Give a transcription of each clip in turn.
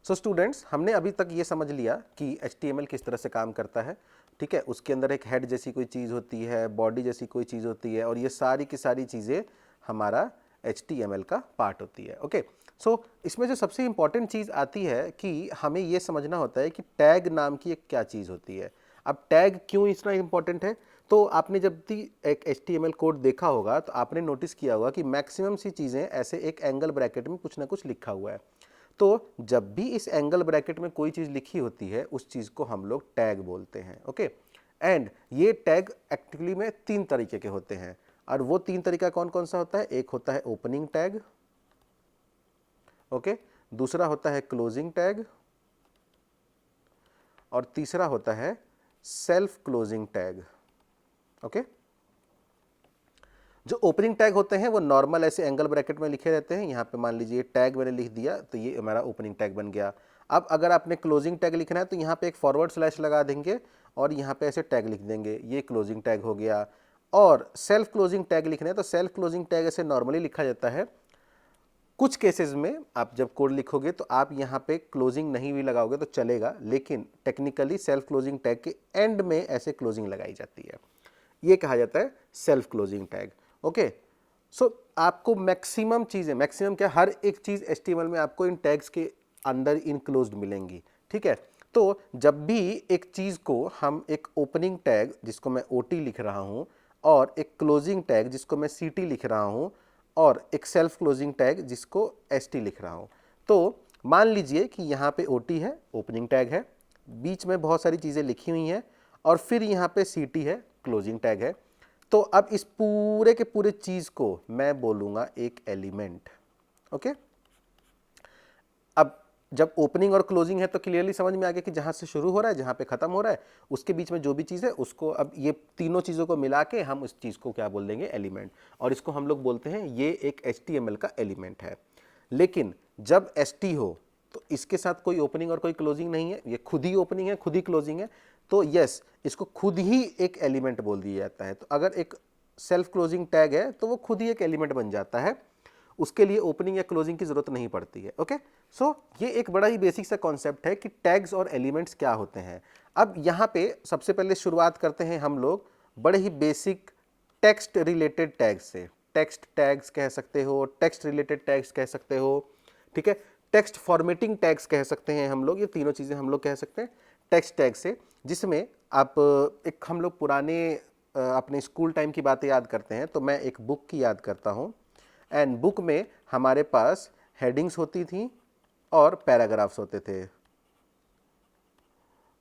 So students, हमने अभी तक ये समझ लिया कि HTML किस तरह से काम करता है। ठीक है, उसके अंदर एक हेड जैसी कोई चीज़ होती है, बॉडी जैसी कोई चीज़ होती है, और ये सारी की सारी चीज़ें हमारा HTML का पार्ट होती है। ओके, सो इसमें जो सबसे इम्पॉर्टेंट चीज़ आती है कि हमें ये समझना होता है कि टैग नाम की एक क्या चीज़ होती है। अब टैग क्यों इतना इम्पॉर्टेंट है? तो आपने जब भी एक HTML कोड देखा होगा तो आपने नोटिस किया होगा कि मैक्सिमम सी चीज़ें ऐसे एक एंगल ब्रैकेट में कुछ ना कुछ लिखा हुआ है। तो जब भी इस एंगल ब्रैकेट में कोई चीज़ लिखी होती है उस चीज़ को हम लोग टैग बोलते हैं। ओके, एंड ये टैग एक्चुअली में 3 तरीके के होते हैं, और वो 3 तरीका कौन कौन सा होता है? एक होता है ओपनिंग टैग, ओके, दूसरा होता है क्लोजिंग टैग, और तीसरा होता है सेल्फ क्लोजिंग टैग। ओके, जो ओपनिंग टैग होते हैं वो नॉर्मल ऐसे एंगल ब्रैकेट में लिखे रहते हैं। यहाँ पे मान लीजिए टैग मैंने लिख दिया तो ये हमारा ओपनिंग टैग बन गया। अब अगर आपने क्लोजिंग टैग लिखना है तो यहाँ पे एक फॉरवर्ड स्लैश लगा देंगे और यहाँ पे ऐसे टैग लिख देंगे, ये क्लोजिंग टैग हो गया। और सेल्फ क्लोजिंग टैग लिखना है तो सेल्फ क्लोजिंग टैग ऐसे नॉर्मली लिखा जाता है। कुछ केसेस में आप जब कोड लिखोगे तो आप यहाँ पे क्लोजिंग नहीं भी लगाओगे तो चलेगा, लेकिन टेक्निकली सेल्फ क्लोजिंग टैग के एंड में ऐसे क्लोजिंग लगाई जाती है, ये कहा जाता है सेल्फ क्लोजिंग टैग। ओके, सो आपको मैक्सिमम चीज़ें, मैक्सिमम क्या, हर एक चीज़ HTML में आपको इन टैग्स के अंदर इनक्लोज्ड मिलेंगी। ठीक है, तो जब भी एक चीज़ को हम एक ओपनिंग टैग जिसको मैं OT लिख रहा हूँ, और एक क्लोजिंग टैग जिसको मैं CT लिख रहा हूँ, और एक सेल्फ क्लोजिंग टैग जिसको ST लिख रहा हूँ, तो मान लीजिए कि यहाँ पे OT है, ओपनिंग टैग है, बीच में बहुत सारी चीज़ें लिखी हुई हैं, और फिर यहाँ पे CT है, क्लोजिंग टैग है। तो अब इस पूरे के पूरे चीज़ को मैं बोलूँगा एक एलिमेंट। ओके, अब जब ओपनिंग और क्लोजिंग है तो क्लियरली समझ में आ गया कि जहाँ से शुरू हो रहा है जहाँ पे ख़त्म हो रहा है उसके बीच में जो भी चीज़ है उसको, अब ये तीनों चीज़ों को मिला के हम उस चीज़ को क्या बोल देंगे? एलिमेंट। और इसको हम लोग बोलते हैं ये एक HTML का एलिमेंट है। लेकिन जब ST हो तो इसके साथ कोई ओपनिंग और कोई क्लोजिंग नहीं है, ये खुद ही ओपनिंग है, खुद ही क्लोजिंग है, तो यस, इसको खुद ही एक एलिमेंट बोल दिया जाता है। तो अगर एक सेल्फ क्लोजिंग टैग है तो वो खुद ही एक एलिमेंट बन जाता है, उसके लिए ओपनिंग या क्लोजिंग की जरूरत नहीं पड़ती है। ओके, सो ये एक बड़ा ही बेसिक सा कॉन्सेप्ट है कि टैग्स और एलिमेंट्स क्या होते हैं। अब यहाँ पे सबसे पहले शुरुआत करते हैं हम लोग बड़े ही बेसिक टेक्स्ट रिलेटेड टैग्स से। टेक्स्ट टैग्स कह सकते हो, टेक्स्ट रिलेटेड टैग्स कह सकते हो, ठीक है, टेक्स्ट फॉर्मेटिंग टैग्स कह सकते हैं हम लोग, ये तीनों चीज़ें हम लोग कह सकते हैं टेक्स्ट टैग से। जिसमें आप एक, हम लोग पुराने अपने स्कूल टाइम की बातें याद करते हैं तो मैं एक बुक की याद करता हूँ, एंड बुक में हमारे पास हेडिंग्स होती थी और पैराग्राफ्स होते थे।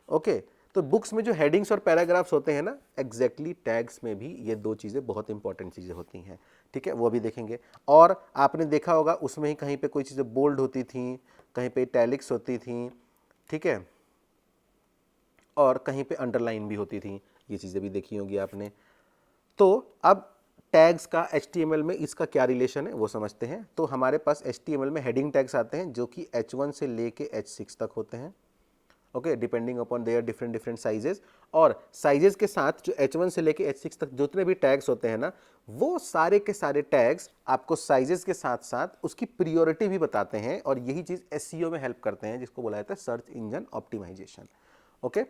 ओके, तो बुक्स में जो हेडिंग्स और पैराग्राफ्स होते हैं ना, एग्जैक्टली टैग्स में भी ये दो चीज़ें बहुत इंपॉर्टेंट चीज़ें होती हैं। ठीक है, वो भी देखेंगे। और आपने देखा होगा उसमें ही कहीं पे कोई चीज़ें बोल्ड होती थी, कहीं पे इटैलिक्स होती थी, ठीक है, और कहीं पे अंडरलाइन भी होती थी, ये चीज़ें भी देखी होगी आपने। तो अब टैग्स का HTML में इसका क्या रिलेशन है वो समझते हैं। तो हमारे पास HTML में हेडिंग टैग्स आते हैं जो कि H1 से लेके H6 तक होते हैं। Okay, depending upon their different different sizes. और साइजेस के साथ जो H1 से लेके H6 तक जितने भी टैग्स होते हैं ना, वो सारे के सारे टैग्स आपको साइजेस के साथ साथ उसकी प्रियोरिटी भी बताते हैं, और यही चीज़ SEO में हेल्प करते हैं, जिसको बोला जाता है search engine optimisation. Okay,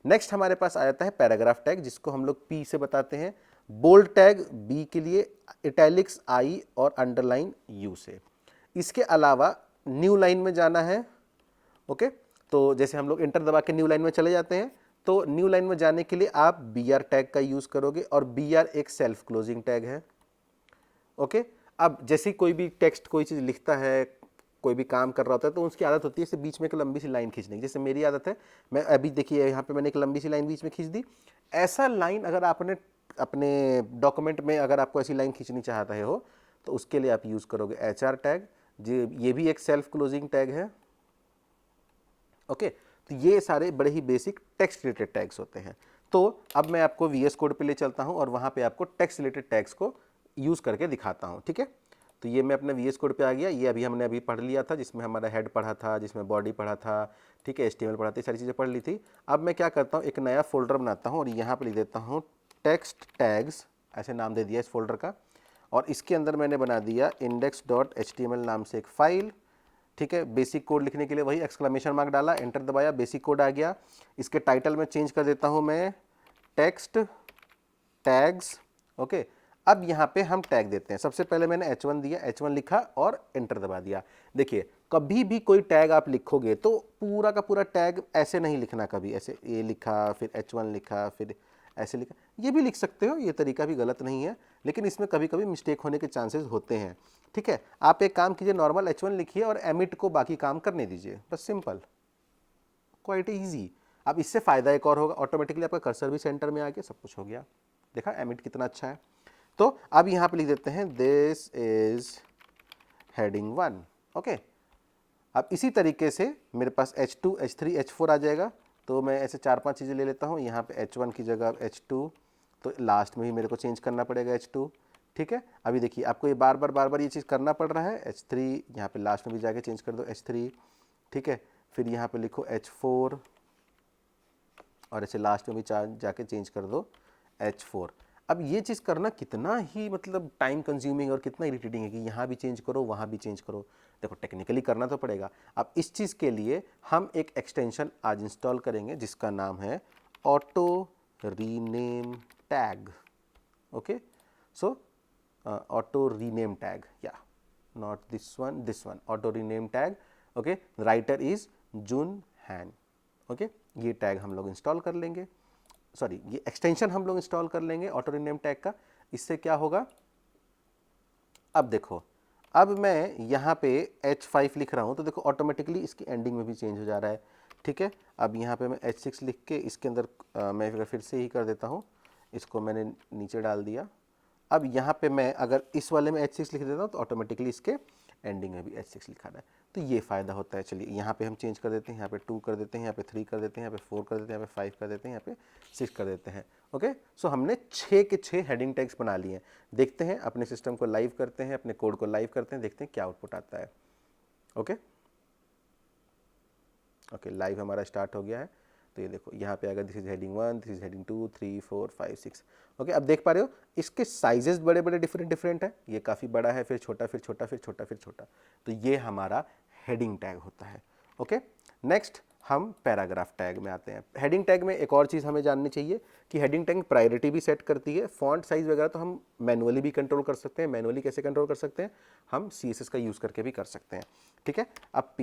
next हमारे पास आ जाता है पैराग्राफ टैग, जिसको हम लोग P से बताते हैं, बोल्ड टैग B के लिए, इटैलिक्स I और अंडरलाइन U से। इसके अलावा न्यू लाइन में जाना है। ओके, तो जैसे हम लोग इंटर दबा के न्यू लाइन में चले जाते हैं, तो न्यू लाइन में जाने के लिए आप BR टैग का यूज़ करोगे, और BR एक सेल्फ क्लोजिंग टैग है। ओके, अब जैसे कोई भी टेक्स्ट कोई चीज़ लिखता है, कोई भी काम कर रहा होता है, तो उसकी आदत होती है इसे बीच में एक लंबी सी लाइन खींचने की। जैसे मेरी आदत है, मैं अभी देखिए यहाँ पे मैंने एक लंबी सी लाइन बीच में खींच दी। ऐसा लाइन अगर आपने अपने डॉक्यूमेंट में अगर आपको ऐसी लाइन खींचनी चाहते हो तो उसके लिए आप यूज़ करोगे HR टैग, ये भी एक सेल्फ क्लोजिंग टैग है। ओके, तो ये सारे बड़े ही बेसिक टेक्स्ट रिलेटेड टैग्स होते हैं। तो अब मैं आपको VS कोड पे ले चलता हूँ और वहाँ पे आपको टेक्स्ट रिलेटेड टैग्स को यूज़ करके दिखाता हूँ। ठीक है, तो ये मैं अपने VS कोड पे आ गया। ये हमने अभी पढ़ लिया था, जिसमें हमारा हेड पढ़ा था, जिसमें बॉडी पढ़ा था, ठीक है, HTML पढ़ा था, सारी चीज़ें पढ़ ली थी। अब मैं क्या करता हूँ, एक नया फोल्डर बनाता हूँ और यहाँ पर लिख देता हूँ टेक्स्ट टैग्स, ऐसे नाम दे दिया इस फोल्डर का। और इसके अंदर मैंने बना दिया index.html नाम से एक फाइल, ठीक है। बेसिक कोड लिखने के लिए वही एक्सक्लेमेशन मार्क डाला, एंटर दबाया, बेसिक कोड आ गया। इसके टाइटल में चेंज कर देता हूं मैं टेक्स्ट टैग्स। ओके, अब यहाँ पे हम टैग देते हैं। सबसे पहले मैंने h1 दिया, h1 लिखा और एंटर दबा दिया। देखिए कभी भी कोई टैग आप लिखोगे तो पूरा का पूरा टैग ऐसे नहीं लिखना, कभी ऐसे ए लिखा फिर h1 लिखा फिर ऐसे लिखा, ये भी लिख सकते हो, ये तरीका भी गलत नहीं है, लेकिन इसमें कभी कभी मिस्टेक होने के चांसेस होते हैं। ठीक है, आप एक काम कीजिए, नॉर्मल h1 लिखिए और एमिट को बाकी काम करने दीजिए, बस सिंपल, क्वाइट ईजी। अब इससे फ़ायदा एक और होगा, ऑटोमेटिकली आपका कर्सर भी सेंटर में आ गया, सब कुछ हो गया। देखा एमिट कितना अच्छा है। तो अब यहाँ पे लिख देते हैं दिस इज हेडिंग 1। ओके, अब इसी तरीके से मेरे पास h2 h3 h4 आ जाएगा। तो मैं ऐसे 4-5 चीज़ें ले लेता हूँ। यहाँ पे h1 की जगह h2, तो लास्ट में ही मेरे को चेंज करना पड़ेगा h2। ठीक है, अभी देखिए आपको ये बार बार ये चीज़ करना पड़ रहा है। h3 यहाँ पे लास्ट में भी जाके चेंज कर दो h3। ठीक है, फिर यहाँ पे लिखो h4 और ऐसे लास्ट में भी जाके चेंज कर दो h4। अब ये चीज़ करना कितना ही मतलब टाइम कंज्यूमिंग और कितना इरिटेटिंग है कि यहाँ भी चेंज करो वहाँ भी चेंज करो। देखो टेक्निकली करना तो पड़ेगा। अब इस चीज़ के लिए हम एक एक्सटेंशन आज इंस्टॉल करेंगे जिसका नाम है auto rename tag. Okay, so auto rename tag, या not this one, auto rename tag. Okay, writer is Jun Han. Okay, ये टैग हम लोग इंस्टॉल कर लेंगे, सॉरी ये एक्सटेंशन हम लोग इंस्टॉल कर लेंगे ऑटो रीनेम टैग का। इससे क्या होगा, अब देखो, अब मैं यहाँ पे h5 लिख रहा हूँ तो देखो ऑटोमेटिकली इसकी एंडिंग में भी चेंज हो जा रहा है। ठीक है, अब यहाँ पे मैं h6 लिख के इसके अंदर मैं फिर से ही कर देता हूँ, इसको मैंने नीचे डाल दिया। अब यहाँ पे मैं अगर इस वाले में h6 लिख देता हूँ तो ऑटोमेटिकली इसके एंडिंग में भी h6 लिखा है। तो ये फ़ायदा होता है। चलिए यहाँ पे हम चेंज कर देते हैं, यहाँ पे 2 कर देते हैं, यहाँ पे 3 कर देते हैं, यहाँ पे 4 कर देते हैं, यहाँ पे 5 कर देते हैं, यहाँ पे 6 कर देते हैं। ओके, सो हमने 6 के 6 हेडिंग टैग्स बना लिए हैं। देखते हैं, अपने सिस्टम को लाइव करते हैं, अपने कोड को लाइव करते हैं, देखते हैं क्या आउटपुट आता है। ओके ओके, लाइव हमारा स्टार्ट हो गया है। तो ये देखो यहाँ पे अगर this is heading 1, this is heading 2, 3, 4, 5, 6। Okay, अब देख पा रहे हो इसके साइजेस बड़े बड़े डिफरेंट है। ये काफ़ी बड़ा है, फिर छोटा, फिर छोटा, फिर छोटा, फिर छोटा। तो ये हमारा हेडिंग टैग होता है। ओके, नेक्स्ट हम पैराग्राफ टैग में आते हैं। हेडिंग टैग में एक और चीज़ हमें जाननी चाहिए कि हेडिंग टैग प्रायोरिटी भी सेट करती है। फॉन्ट साइज़ वगैरह तो हम मैनुअली भी कंट्रोल कर सकते हैं। मैनुअली कैसे कंट्रोल कर सकते हैं, हम CSS का यूज़ करके भी कर सकते हैं। ठीक है, अब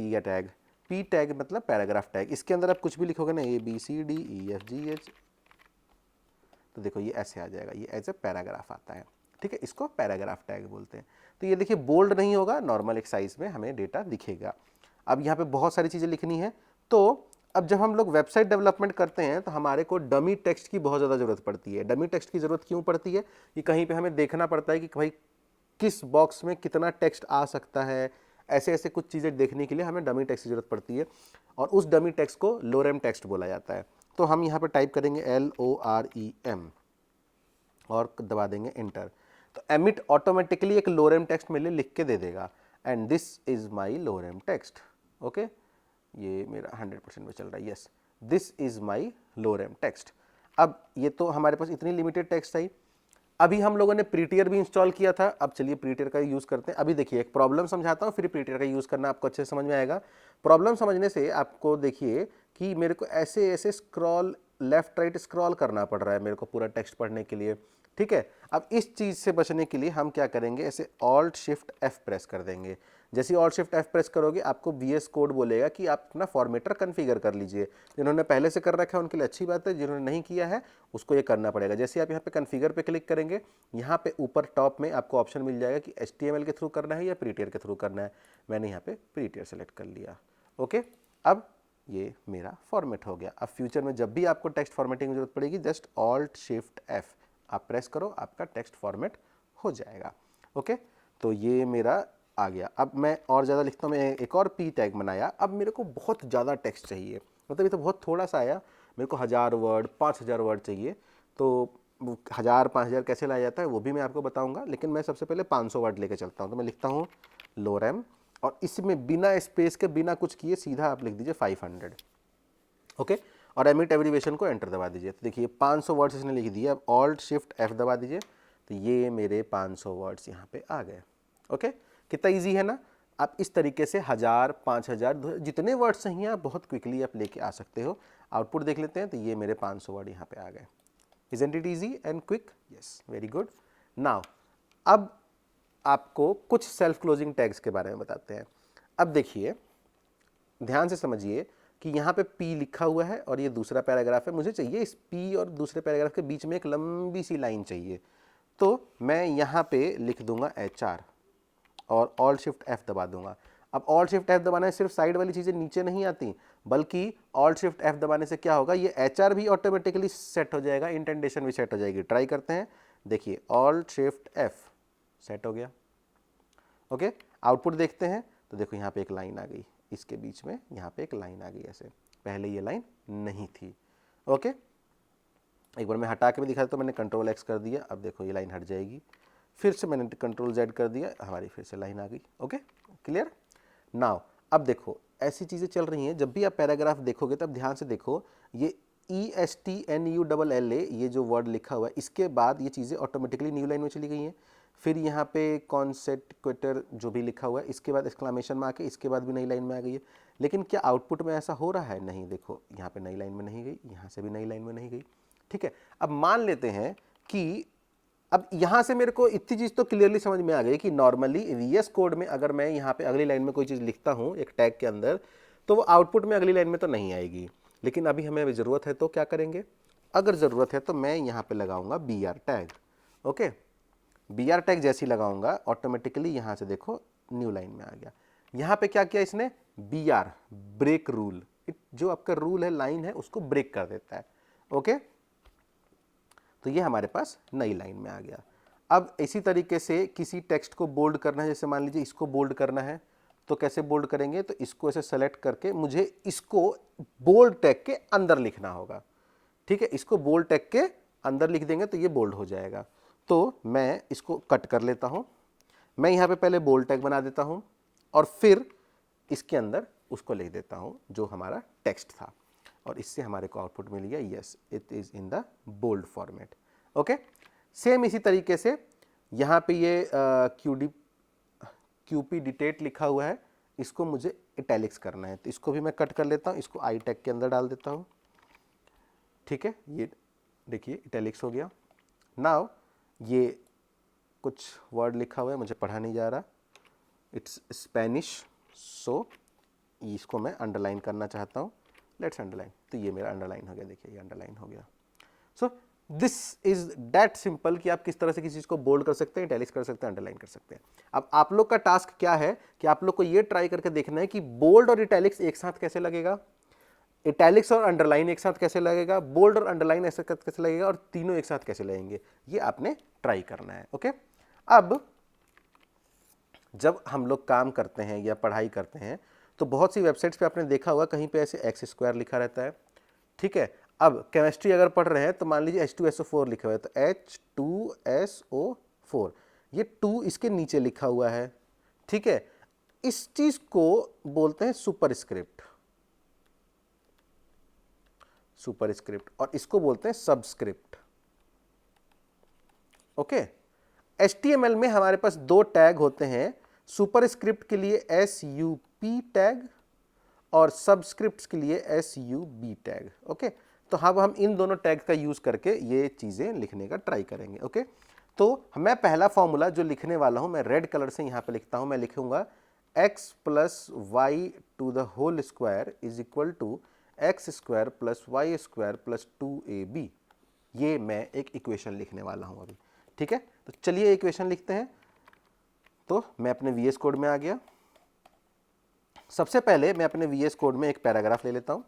पी टैग मतलब पैराग्राफ टैग। इसके अंदर आप कुछ भी लिखोगे ना, ABCDEFGH, तो देखो ये ऐसे आ जाएगा, ये एज ए पैराग्राफ आता है। ठीक है, इसको पैराग्राफ टैग बोलते हैं। तो ये देखिए बोल्ड नहीं होगा, नॉर्मल एक साइज में हमें डेटा दिखेगा। अब यहाँ पे बहुत सारी चीज़ें लिखनी है। तो अब जब हम लोग वेबसाइट डेवलपमेंट करते हैं तो हमारे को डमी टेक्स्ट की बहुत ज़्यादा ज़रूरत पड़ती है। डमी टेक्स्ट की ज़रूरत क्यों पड़ती है कि कहीं पे हमें देखना पड़ता है कि भाई किस बॉक्स में कितना टेक्स्ट आ सकता है। ऐसे ऐसे कुछ चीज़ें देखने के लिए हमें डमी टेक्स्ट की ज़रूरत पड़ती है और उस डमी टेक्स्ट को लोरेम टेक्स्ट बोला जाता है। तो हम यहाँ पे टाइप करेंगे LOREM और दबा देंगे एंटर। तो एमिट ऑटोमेटिकली एक लोरेम टेक्स्ट मेरे लिए लिख के दे देगा, and this is my lorem text. Okay, ये मेरा 100% में चल रहा है। Yes, this is my lorem text. अब ये तो हमारे पास इतनी लिमिटेड टेक्स्ट आई। अभी हम लोगों ने प्रीटियर भी इंस्टॉल किया था। अब चलिए प्रीटियर का यूज़ करते हैं। अभी देखिए एक प्रॉब्लम समझाता हूँ, फिर प्रीटियर का यूज़ करना आपको अच्छे से समझ में आएगा। प्रॉब्लम समझने से आपको देखिए कि मेरे को ऐसे ऐसे स्क्रॉल लेफ्ट राइट स्क्रॉल करना पड़ रहा है मेरे को पूरा टेक्स्ट पढ़ने के लिए। ठीक है, अब इस चीज़ से बचने के लिए हम क्या करेंगे, ऐसे Alt Shift F प्रेस कर देंगे। जैसे Alt Shift F प्रेस करोगे आपको VS कोड बोलेगा कि आप अपना फॉर्मेटर कन्फिगर कर लीजिए। जिन्होंने पहले से कर रखा है उनके लिए अच्छी बात है, जिन्होंने नहीं किया है उसको ये करना पड़ेगा। जैसे आप यहाँ पे कन्फिगर पे क्लिक करेंगे, यहाँ पे ऊपर टॉप में आपको ऑप्शन मिल जाएगा कि HTML के थ्रू करना है या प्रीटियर के थ्रू करना है। मैंने यहाँ पे प्रीटियर सेलेक्ट कर लिया। ओके, अब ये मेरा फॉर्मेट हो गया। अब फ्यूचर में जब भी आपको टेक्स्ट फॉर्मेटिंग की जरूरत पड़ेगी, जस्ट Alt Shift F आप प्रेस करो, आपका टेक्स्ट फॉर्मेट हो जाएगा। ओके, तो ये मेरा आ गया। अब मैं और ज़्यादा लिखता हूँ, मैं एक और पी टैग बनाया। अब मेरे को बहुत ज़्यादा टेक्स्ट चाहिए, मतलब ये तो बहुत थोड़ा सा आया, मेरे को 1000 वर्ड 5000 वर्ड चाहिए। तो 1000 5000 कैसे लाया जाता है वो भी मैं आपको बताऊंगा, लेकिन मैं सबसे पहले 500 वर्ड लेके चलता हूँ। तो मैं लिखता हूँ लोरेम और इसमें बिना स्पेस के बिना कुछ किए सीधा आप लिख दीजिए 500। ओके, और एमिट एब्रीविएशन को एंटर दबा दीजिए। तो देखिए 500 वर्ड्स इसने लिख दिए। अब Alt Shift F दबा दीजिए, तो ये मेरे 500 वर्ड्स यहाँ पे आ गए। ओके, कितना इजी है ना। आप इस तरीके से 1000, 5000 जितने वर्ड चाहिए आप बहुत क्विकली आप लेके आ सकते हो। आउटपुट देख लेते हैं, तो ये मेरे 500 वर्ड यहाँ पे आ गए। Isn't it easy and quick? Yes, very good. Now, अब आपको कुछ सेल्फ क्लोजिंग टैग्स के बारे में बताते हैं। अब देखिए, ध्यान से समझिए कि यहाँ पे P लिखा हुआ है और ये दूसरा पैराग्राफ है। मुझे चाहिए इस P और दूसरे पैराग्राफ के बीच में एक लंबी सी लाइन चाहिए, तो मैं यहाँ पे लिख दूंगा HR और Alt Shift F दबा दूंगा। अब Alt Shift F दबाने से सिर्फ साइड वाली चीज़ें नीचे नहीं आती, बल्कि Alt Shift F दबाने से क्या होगा, ये HR भी ऑटोमेटिकली सेट हो जाएगा, इंडेंटेशन भी सेट हो जाएगी। ट्राई करते हैं, देखिए Alt Shift F सेट हो गया। ओके, आउटपुट देखते हैं, तो देखो यहाँ पे एक लाइन आ गई, इसके बीच में यहाँ पे एक लाइन आ गई ऐसे, पहले ये लाइन नहीं थी। ओके, एक बार मैं हटा के भी दिखा, तो मैंने Ctrl X कर दिया, अब देखो ये लाइन हट जाएगी, फिर से मैंने Ctrl Z कर दिया, हमारी फिर से लाइन आ गई। Okay, clear. नाउ अब देखो ऐसी चीज़ें चल रही हैं, जब भी आप पैराग्राफ देखोगे तब ध्यान से देखो, ये ESTNULLA ये जो वर्ड लिखा हुआ है, इसके बाद ये चीज़ें ऑटोमेटिकली न्यू लाइन में चली गई हैं। फिर यहाँ पे कॉन्सेक्वेटर जो भी लिखा हुआ है, इसके बाद एक्सक्लामेशन मार्क है, इसके बाद भी नई लाइन में आ गई है। लेकिन क्या आउटपुट में ऐसा हो रहा है? नहीं, देखो यहाँ पे नई लाइन में नहीं गई, यहाँ से भी नई लाइन में नहीं गई। ठीक है, अब मान लेते हैं कि अब यहां से मेरे को इतनी चीज तो क्लियरली समझ में आ गई कि नॉर्मली VS कोड में अगर मैं यहाँ पे अगली लाइन में कोई चीज लिखता हूँ एक टैग के अंदर, तो वो आउटपुट में अगली लाइन में तो नहीं आएगी। लेकिन अभी हमें जरूरत है तो क्या करेंगे, अगर जरूरत है तो मैं यहाँ पे लगाऊंगा BR tag. Okay, BR tag जैसी लगाऊंगा ऑटोमेटिकली यहाँ से देखो न्यू लाइन में आ गया। यहाँ पे क्या किया इसने, BR ब्रेक रूल, जो आपका रूल है, लाइन है, उसको ब्रेक कर देता है। ओके, तो ये हमारे पास नई लाइन में आ गया। अब इसी तरीके से किसी टेक्स्ट को बोल्ड करना है, जैसे मान लीजिए इसको बोल्ड करना है, तो कैसे बोल्ड करेंगे, तो इसको ऐसे सेलेक्ट करके मुझे इसको बोल्ड टैग के अंदर लिखना होगा। ठीक है, इसको बोल्ड टैग के अंदर लिख देंगे तो ये बोल्ड हो जाएगा। तो मैं इसको कट कर लेता हूँ, मैं यहाँ पे पहले बोल्ड टैग बना देता हूँ और फिर इसके अंदर उसको लिख देता हूँ जो हमारा टेक्स्ट था, और इससे हमारे को आउटपुट मिल गया yes it is in the bold format. Okay, same इसी तरीके से यहाँ पे ये QP डिटेट लिखा हुआ है, इसको मुझे इटैलिक्स करना है, तो इसको भी मैं कट कर लेता हूँ, इसको आई टैग के अंदर डाल देता हूँ। ठीक है, ये देखिए इटैलिक्स हो गया। नाउ ये कुछ वर्ड लिखा हुआ है, मुझे पढ़ा नहीं जा रहा, इट्स स्पेनिश, सो इसको मैं अंडरलाइन करना चाहता हूँ, लेट्स अंडरलाइन, तो ये मेरा अंडरलाइन हो गया, देखिए ये अंडरलाइन हो गया। So this is that simple कि आप किस तरह से किसी चीज को बोल्ड कर सकते हैं, इटैलिक्स कर सकते हैं, अंडरलाइन कर सकते हैं। अब आप लोग का टास्क क्या है कि आप लोग को ये ट्राई करके देखना है कि बोल्ड और इटैलिक्स एक साथ कैसे लगेगा, इटैलिक्स और अंडरलाइन एक साथ कैसे लगेगा, बोल्ड और अंडरलाइन ऐसे कैसे लगेगा, और तीनों एक साथ कैसे लगेंगे, ये आपने ट्राई करना है। ओके, अब जब हम लोग काम करते हैं या पढ़ाई करते हैं तो बहुत सी वेबसाइट्स पे आपने देखा होगा कहीं पे ऐसे x² लिखा रहता है। ठीक है, अब केमिस्ट्री अगर पढ़ रहे हैं तो मान लीजिए H2SO4 लिखा हुआ है, तो H2SO4, ये 2 इसके नीचे लिखा हुआ है। ठीक है, इस चीज को बोलते हैं सुपरस्क्रिप्ट, सुपरस्क्रिप्ट, और इसको बोलते हैं सबस्क्रिप्ट। ओके, HTML में हमारे पास 2 टैग होते हैं, सुपरस्क्रिप्ट के लिए SUP टैग और सबस्क्रिप्ट्स के लिए SUB टैग। ओके, तो अब हम इन दोनों टैग का यूज करके ये चीजें लिखने का ट्राई करेंगे। ओके, तो मैं पहला फॉर्मूला जो लिखने वाला हूं, मैं रेड कलर से यहां पे लिखता हूं, मैं लिखूंगा x plus Y to the whole square is equal to x square plus Y square plus 2ab। ये मैं एक इक्वेशन लिखने वाला हूं अभी। ठीक है, तो चलिए इक्वेशन लिखते हैं। तो मैं अपने VS कोड में आ गया। सबसे पहले मैं अपने VS कोड में एक पैराग्राफ ले लेता हूं।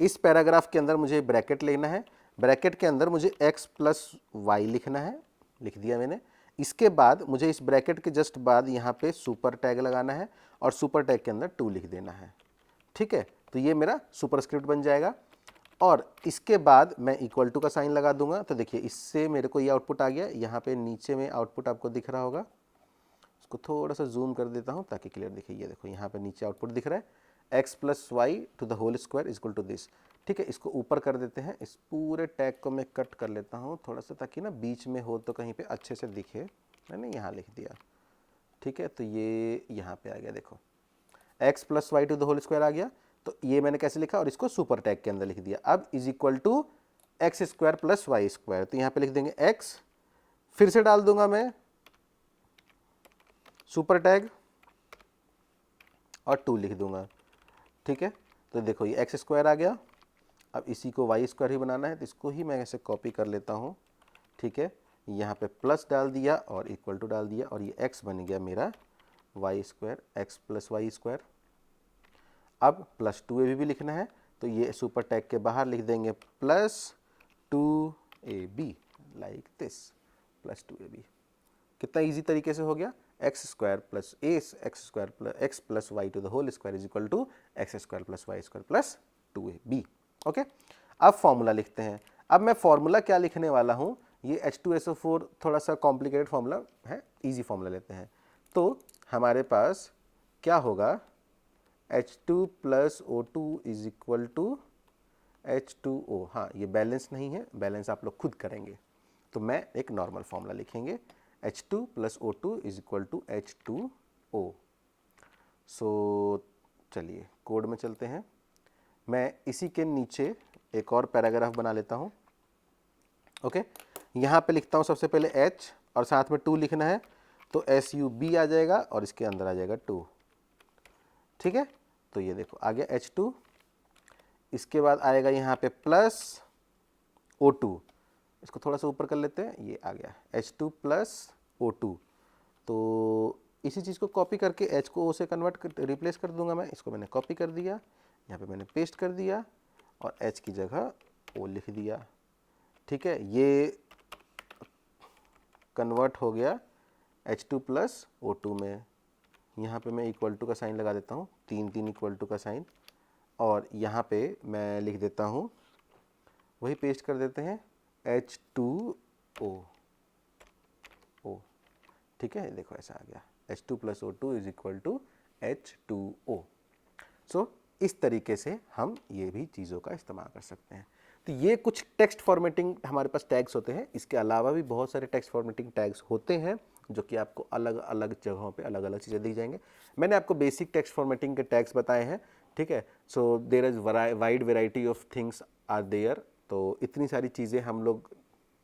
इस पैराग्राफ के अंदर मुझे ब्रैकेट लेना है, ब्रैकेट के अंदर मुझे x प्लस वाई लिखना है, लिख दिया मैंने। इसके बाद मुझे इस ब्रैकेट के जस्ट बाद यहाँ पे सुपर टैग लगाना है और सुपर टैग के अंदर 2 लिख देना है। ठीक है, तो ये मेरा सुपरस्क्रिप्ट बन जाएगा, और इसके बाद मैं इक्वल टू का साइन लगा दूंगा। तो देखिए इससे मेरे को ये आउटपुट आ गया, यहाँ पे नीचे में आउटपुट आपको दिख रहा होगा, इसको थोड़ा सा जूम कर देता हूँ ताकि क्लियर दिखे। ये देखो यहाँ पे नीचे आउटपुट दिख रहा है, x plus Y to the whole square is equal to this. ठीक है, इसको ऊपर कर देते हैं, इस पूरे टैग को मैं कट कर लेता हूँ थोड़ा सा, ताकि ना बीच में हो तो कहीं पे अच्छे से दिखे। मैंने यहाँ लिख दिया। ठीक है, तो ये यहाँ पे आ गया, देखो x plus Y to the whole square आ गया। तो ये मैंने कैसे लिखा और इसको सुपर टैग के अंदर लिख दिया। अब is equal to x square plus Y square, तो यहाँ पे लिख देंगे x, फिर से डाल दूंगा मैं सुपर टैग और 2 लिख दूंगा। ठीक है, तो देखो ये एक्स स्क्वायर आ गया। अब इसी को वाई स्क्वायर ही बनाना है, तो इसको ही मैं ऐसे कॉपी कर लेता हूँ। ठीक है, यहाँ पे प्लस डाल दिया और इक्वल टू डाल दिया, और ये x बन गया मेरा y square, x plus Y square. अब प्लस 2ab भी लिखना है, तो ये सुपर टैग के बाहर लिख देंगे plus 2ab, like this, plus 2ab। कितना इजी तरीके से हो गया, x square plus x square plus x plus Y to the whole square is equal to x square plus Y square plus 2ab। Okay, अब formula लिखते हैं। अब मैं फॉर्मूला क्या लिखने वाला हूँ, ये H2SO4 थोड़ा सा कॉम्प्लिकेटेड फॉर्मूला है, इजी फॉर्मूला लेते हैं। तो हमारे पास क्या होगा, H2 plus O2 is equal to H2O। हाँ, ये बैलेंस नहीं है, बैलेंस आप लोग खुद करेंगे, तो मैं एक नॉर्मल फॉर्मूला लिखेंगे, H2 plus O2 is equal to H2O। So चलिए कोड में चलते हैं। मैं इसी के नीचे एक और पैराग्राफ बना लेता हूँ। ओके, यहाँ पे लिखता हूँ सबसे पहले H और साथ में 2 लिखना है, तो SUB आ जाएगा और इसके अंदर आ जाएगा 2। ठीक है, तो ये देखो आ गया H2। इसके बाद आएगा यहाँ पे प्लस O2, इसको थोड़ा सा ऊपर कर लेते हैं, ये आ गया H2 प्लस O2। तो इसी चीज़ को कॉपी करके H को O से रिप्लेस कर दूंगा मैं। इसको मैंने कॉपी कर दिया, यहाँ पे मैंने पेस्ट कर दिया और H की जगह O लिख दिया। ठीक है, ये कन्वर्ट हो गया H2 प्लस O2 में। यहाँ पे मैं इक्वल टू का साइन लगा देता हूँ, 3 इक्वल टू का साइन, और यहाँ पे मैं लिख देता हूँ, वही पेस्ट कर देते हैं H2O। ठीक है, देखो ऐसा आ गया H2 plus O2 is equal to H2O। So इस तरीके से हम ये भी चीज़ों का इस्तेमाल कर सकते हैं। तो ये कुछ टेक्स्ट फॉर्मेटिंग हमारे पास टैग्स होते हैं। इसके अलावा भी बहुत सारे टेक्स्ट फॉर्मेटिंग टैग्स होते हैं जो कि आपको अलग अलग जगहों पे अलग अलग चीज़ें दी जाएंगे। मैंने आपको बेसिक टेक्स्ट फॉर्मेटिंग के टैग्स बताए हैं। ठीक है, so there is wide variety of things are there. तो इतनी सारी चीज़ें हम लोग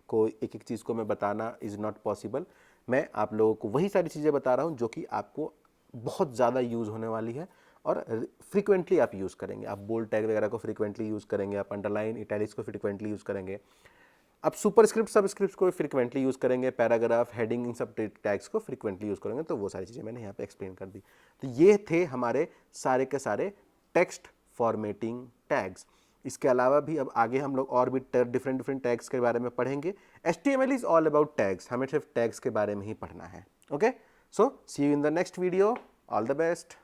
को एक एक चीज़ को मैं बताना इज़ नॉट पॉसिबल। मैं आप लोगों को वही सारी चीज़ें बता रहा हूँ जो कि आपको बहुत ज़्यादा यूज़ होने वाली है और फ्रीक्वेंटली आप यूज़ करेंगे। आप बोल्ड टैग वगैरह को फ्रीक्वेंटली यूज़ करेंगे, आप अंडरलाइन इटैलिक्स को फ्रीक्वेंटली यूज़ करेंगे, आप सुपरस्क्रिप्ट सबस्क्रिप्ट को फ्रीक्वेंटली यूज़ करेंगे, पैराग्राफ, हेडिंग, इन सब टैग्स को फ्रीक्वेंटली यूज़ करेंगे। तो वो सारी चीज़ें मैंने यहाँ पे एक्सप्लेन कर दी। तो ये थे हमारे सारे के सारे टेक्स्ट फॉर्मेटिंग टैग्स। इसके अलावा भी अब आगे हम लोग और भी डिफरेंट टैग्स के बारे में पढ़ेंगे। HTML is all about tags, हमें सिर्फ टैग्स के बारे में ही पढ़ना है। Okay, so see you in the next video, all the best.